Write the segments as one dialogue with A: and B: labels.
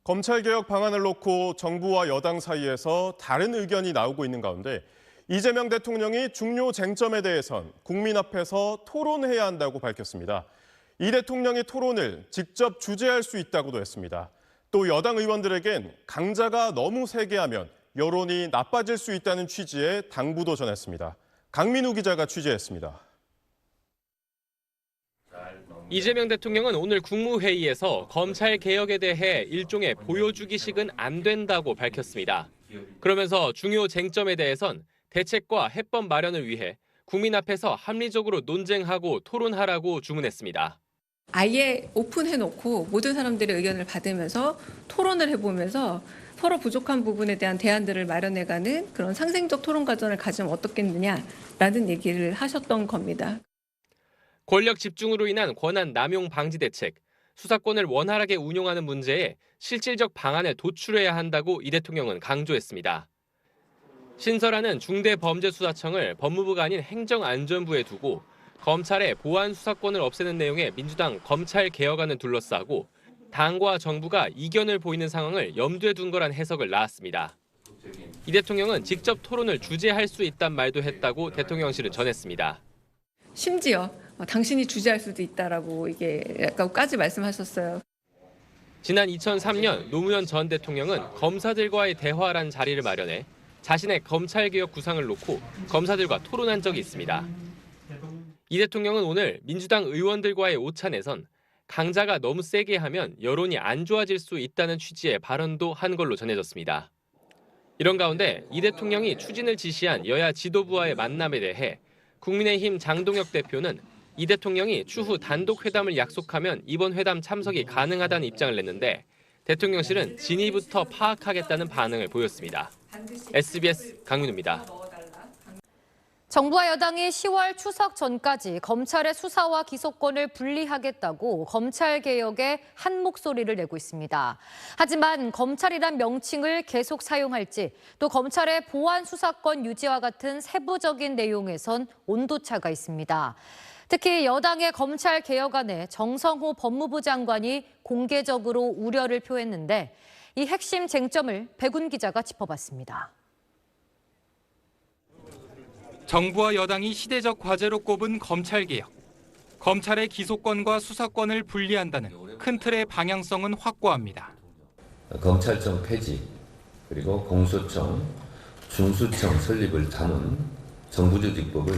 A: 검찰개혁 방안을 놓고 정부와 여당 사이에서 다른 의견이 나오고 있는 가운데 이재명 대통령이 중요 쟁점에 대해선 국민 앞에서 토론해야 한다고 밝혔습니다. 이 대통령이 토론을 직접 주재할 수 있다고도 했습니다. 또 여당 의원들에겐 강자가 너무 세게 하면 여론이 나빠질 수 있다는 취지의 당부도 전했습니다. 강민우 기자가 취재했습니다.
B: 이재명 대통령은 오늘 국무회의에서 검찰 개혁에 대해 일종의 보여주기식은 안 된다고 밝혔습니다. 그러면서 중요 쟁점에 대해선 대책과 해법 마련을 위해 국민 앞에서 합리적으로 논쟁하고 토론하라고 주문했습니다.
C: 아예 오픈해놓고 모든 사람들의 의견을 받으면서 토론을 해보면서 서로 부족한 부분에 대한 대안들을 마련해가는 그런 상생적 토론 과정을 가지면 어떻겠느냐라는 얘기를 하셨던 겁니다.
B: 권력 집중으로 인한 권한 남용 방지 대책, 수사권을 원활하게 운용하는 문제에 실질적 방안을 도출해야 한다고 이 대통령은 강조했습니다. 신설하는 중대범죄수사청을 법무부가 아닌 행정안전부에 두고 검찰의 보안 수사권을 없애는 내용의 민주당 검찰 개혁안을 둘러싸고 당과 정부가 이견을 보이는 상황을 염두에 둔 거란 해석을 낳았습니다. 이 대통령은 직접 토론을 주재할 수 있단 말도 했다고 대통령실은 전했습니다.
C: 심지어 당신이 주재할 수도 있다라고 이게 약간까지 말씀하셨어요.
B: 지난 2003년 노무현 전 대통령은 검사들과의 대화라는 자리를 마련해 자신의 검찰개혁 구상을 놓고 검사들과 토론한 적이 있습니다. 이 대통령은 오늘 민주당 의원들과의 오찬에선 강자가 너무 세게 하면 여론이 안 좋아질 수 있다는 취지의 발언도 한 걸로 전해졌습니다. 이런 가운데 이 대통령이 추진을 지시한 여야 지도부와의 만남에 대해 국민의힘 장동혁 대표는 이 대통령이 추후 단독 회담을 약속하면 이번 회담 참석이 가능하다는 입장을 냈는데 대통령실은 진위부터 파악하겠다는 반응을 보였습니다. SBS 강민우입니다.
D: 정부와 여당이 10월 추석 전까지 검찰의 수사와 기소권을 분리하겠다고 검찰개혁에 한 목소리를 내고 있습니다. 하지만 검찰이란 명칭을 계속 사용할지 또 검찰의 보안 수사권 유지와 같은 세부적인 내용에선 온도차가 있습니다. 특히 여당의 검찰개혁안에 정성호 법무부 장관이 공개적으로 우려를 표했는데 이 핵심 쟁점을 백운 기자가 짚어봤습니다.
E: 정부와 여당이 시대적 과제로 꼽은 검찰개혁. 검찰의 기소권과 수사권을 분리한다는 큰 틀의 방향성은 확고합니다.
F: 검찰청 폐지, 그리고 공소청, 중수청 설립을 담은 정부조직법을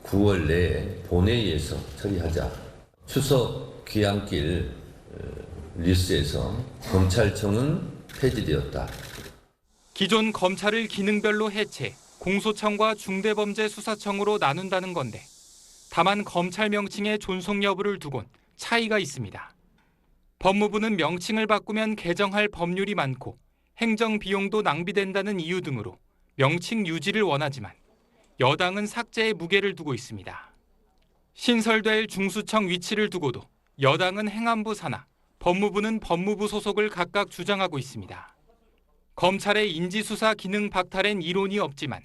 F: 9월 내에 본회의에서 처리하자. 추석 귀향길 뉴스에서 검찰청은 폐지되었다.
E: 기존 검찰을 기능별로 해체, 공소청과 중대범죄수사청으로 나눈다는 건데 다만 검찰 명칭의 존속 여부를 두곤 차이가 있습니다. 법무부는 명칭을 바꾸면 개정할 법률이 많고 행정 비용도 낭비된다는 이유 등으로 명칭 유지를 원하지만 여당은 삭제에 무게를 두고 있습니다. 신설될 중수청 위치를 두고도 여당은 행안부 산하, 법무부는 법무부 소속을 각각 주장하고 있습니다. 검찰의 인지수사 기능 박탈엔 이론이 없지만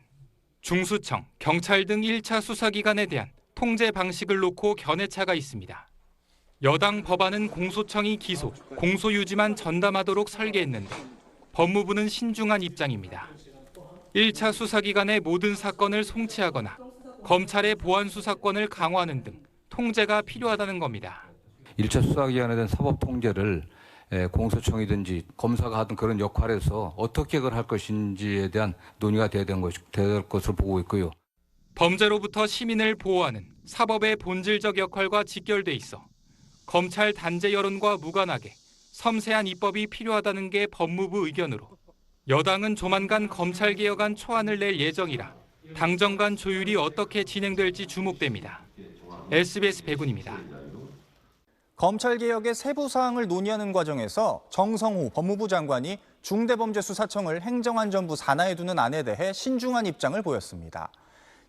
E: 중수청, 경찰 등 1차 수사기관에 대한 통제 방식을 놓고 견해차가 있습니다. 여당 법안은 공소청이 기소, 공소유지만 전담하도록 설계했는데 법무부는 신중한 입장입니다. 1차 수사기관의 모든 사건을 송치하거나 검찰의 보안 수사권을 강화하는 등 통제가 필요하다는 겁니다.
G: 1차 수사기관에 대한 사법 통제를 공소청이든지 검사가 하던 그런 역할에서 어떻게 그걸 할 것인지에 대한 논의가 돼야 될 것으로 보고 있고요.
E: 범죄로부터 시민을 보호하는 사법의 본질적 역할과 직결돼 있어 검찰 단죄 여론과 무관하게 섬세한 입법이 필요하다는 게 법무부 의견으로 여당은 조만간 검찰개혁안 초안을 낼 예정이라 당정 간 조율이 어떻게 진행될지 주목됩니다. SBS 백운입니다.
H: 검찰개혁의 세부 사항을 논의하는 과정에서 정성호 법무부 장관이 중대범죄수사청을 행정안전부 산하에 두는 안에 대해 신중한 입장을 보였습니다.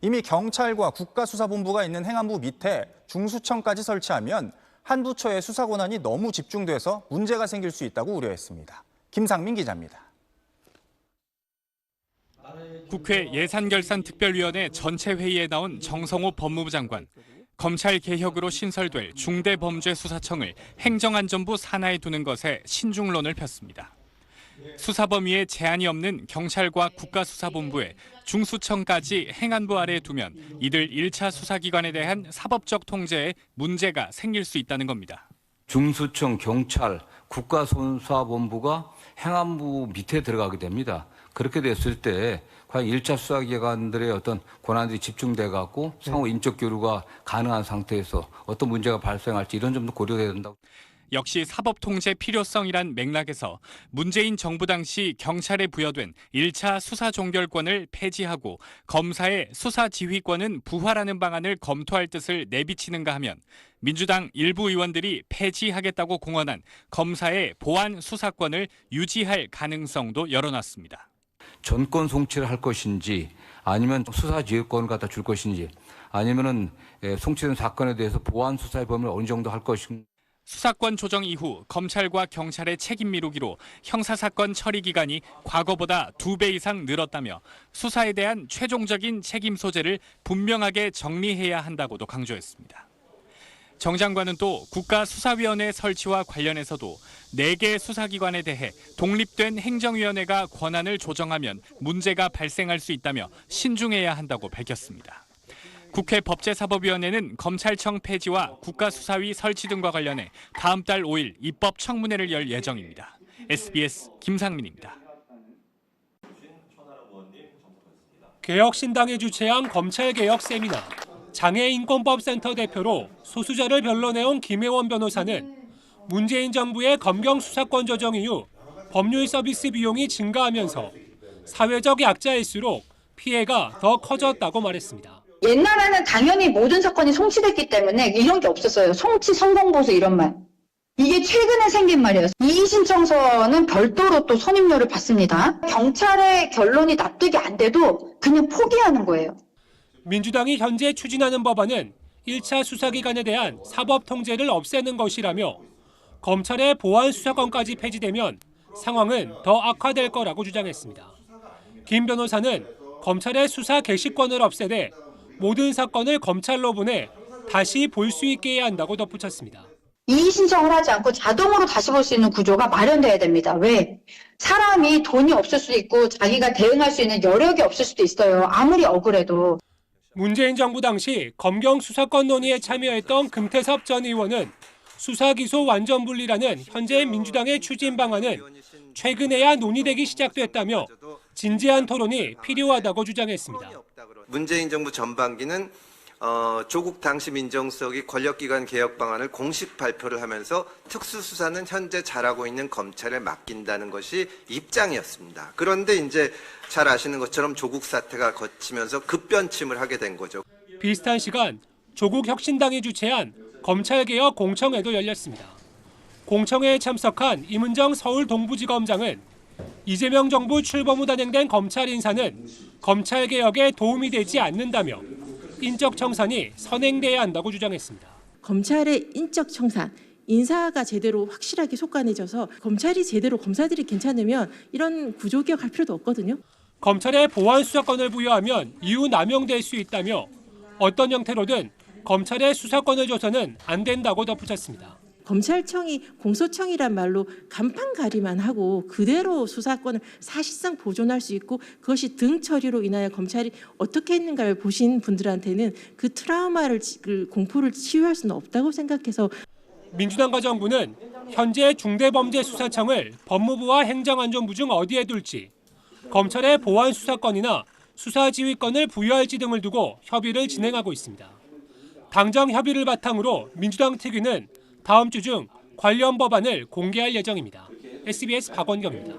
H: 이미 경찰과 국가수사본부가 있는 행안부 밑에 중수청까지 설치하면 한 부처의 수사 권한이 너무 집중돼서 문제가 생길 수 있다고 우려했습니다. 김상민 기자입니다.
I: 국회 예산결산특별위원회 전체 회의에 나온 정성호 법무부 장관.
E: 검찰 개혁으로 신설될 중대범죄수사청을 행정안전부 산하에 두는 것에 신중론을 폈습니다. 수사 범위에 제한이 없는 경찰과 국가수사본부에 중수청까지 행안부 아래에 두면 이들 1차 수사기관에 대한 사법적 통제에 문제가 생길 수 있다는 겁니다.
G: 중수청, 경찰, 국가수사본부가 행안부 밑에 들어가게 됩니다. 그렇게 됐을 때 과연 1차 수사기관들의 어떤 권한들이 집중돼 갖고 상호 인적 교류가 가능한 상태에서 어떤 문제가 발생할지 이런 점도 고려돼야 된다고.
E: 역시 사법 통제 필요성이란 맥락에서 문재인 정부 당시 경찰에 부여된 1차 수사 종결권을 폐지하고 검사의 수사 지휘권은 부활하는 방안을 검토할 뜻을 내비치는가 하면 민주당 일부 의원들이 폐지하겠다고 공언한 검사의 보안 수사권을 유지할 가능성도 열어놨습니다.
G: 전권 송치를 할 것인지 아니면 수사 지휘권을 갖다 줄 것인지 아니면은 송치된 사건에 대해서 보안 수사의 범위를 어느 정도 할 것인지.
E: 수사권 조정 이후 검찰과 경찰의 책임 미루기로 형사사건 처리 기간이 과거보다 2배 이상 늘었다며 수사에 대한 최종적인 책임 소재를 분명하게 정리해야 한다고도 강조했습니다. 정 장관은 또 국가수사위원회 설치와 관련해서도 4개 수사기관에 대해 독립된 행정위원회가 권한을 조정하면 문제가 발생할 수 있다며 신중해야 한다고 밝혔습니다. 국회 법제사법위원회는 검찰청 폐지와 국가수사위 설치 등과 관련해 다음 달 5일 입법 청문회를 열 예정입니다. SBS 김상민입니다.
I: 개혁신당이 주최한 검찰개혁 세미나. 장애인권법센터 대표로 소수자를 변론해온 김혜원 변호사는 문재인 정부의 검경 수사권 조정 이후 법률 서비스 비용이 증가하면서 사회적 약자일수록 피해가 더 커졌다고 말했습니다.
J: 옛날에는 당연히 모든 사건이 송치됐기 때문에 이런 게 없었어요. 송치, 성공보수 이런 말. 이게 최근에 생긴 말이에요. 이의 신청서는 별도로 또 선임료를 받습니다. 경찰의 결론이 납득이 안 돼도 그냥 포기하는 거예요.
I: 민주당이 현재 추진하는 법안은 1차 수사기관에 대한 사법 통제를 없애는 것이라며 검찰의 보안 수사권까지 폐지되면 상황은 더 악화될 거라고 주장했습니다. 김 변호사는 검찰의 수사 개시권을 없애되 모든 사건을 검찰로 보내 다시 볼 수 있게 해야 한다고 덧붙였습니다.
J: 이의 신청을 하지 않고 자동으로 다시 볼 수 있는 구조가 마련돼야 됩니다. 왜? 사람이 돈이 없을 수 있고 자기가 대응할 수 있는 여력이 없을 수도 있어요. 아무리 억울해도.
I: 문재인 정부 당시 검경 수사권 논의에 참여했던 금태섭 전 의원은 수사 기소 완전 분리라는 현재 민주당의 추진 방안은 최근에야 논의되기 시작됐다며 진지한 토론이 필요하다고 주장했습니다.
K: 문재인 정부 전반기는 조국 당시 민정수석이 권력기관 개혁 방안을 공식 발표를 하면서 특수수사는 현재 잘하고 있는 검찰에 맡긴다는 것이 입장이었습니다. 그런데 이제 잘 아시는 것처럼 조국 사태가 거치면서 급변침을 하게 된 거죠.
I: 비슷한 시간 조국 혁신당이 주최한 검찰개혁 공청회도 열렸습니다. 공청회에 참석한 임은정 서울 동부지검장은 이재명 정부 출범 후 단행된 검찰 인사는 검찰개혁에 도움이 되지 않는다며 인적 청산이 선행돼야 한다고 주장했습니다.
L: 검찰의 인적 청산, 인사가 제대로 확실하게 속관해져서 검찰이 제대로 검사들이 괜찮으면 이런 구조개혁할 필요도 없거든요.
I: 검찰에 보안 수사권을 부여하면 이후 남용될 수 있다며 어떤 형태로든 검찰에 수사권을 줘서는 안 된다고 덧붙였습니다.
L: 검찰청이 공소청이란 말로 간판가리만 하고 그대로 수사권을 사실상 보존할 수 있고 그것이 등 처리로 인하여 검찰이 어떻게 했는가를 보신 분들한테는 그 트라우마를 공포를 치유할 수는 없다고 생각해서
I: 민주당과 정부는 현재 중대범죄수사청을 법무부와 행정안전부 중 어디에 둘지 검찰의 보안 수사권이나 수사지휘권을 부여할지 등을 두고 협의를 진행하고 있습니다. 당정 협의를 바탕으로 민주당 특위는 다음 주 중 관련 법안을 공개할 예정입니다. SBS 박원경입니다.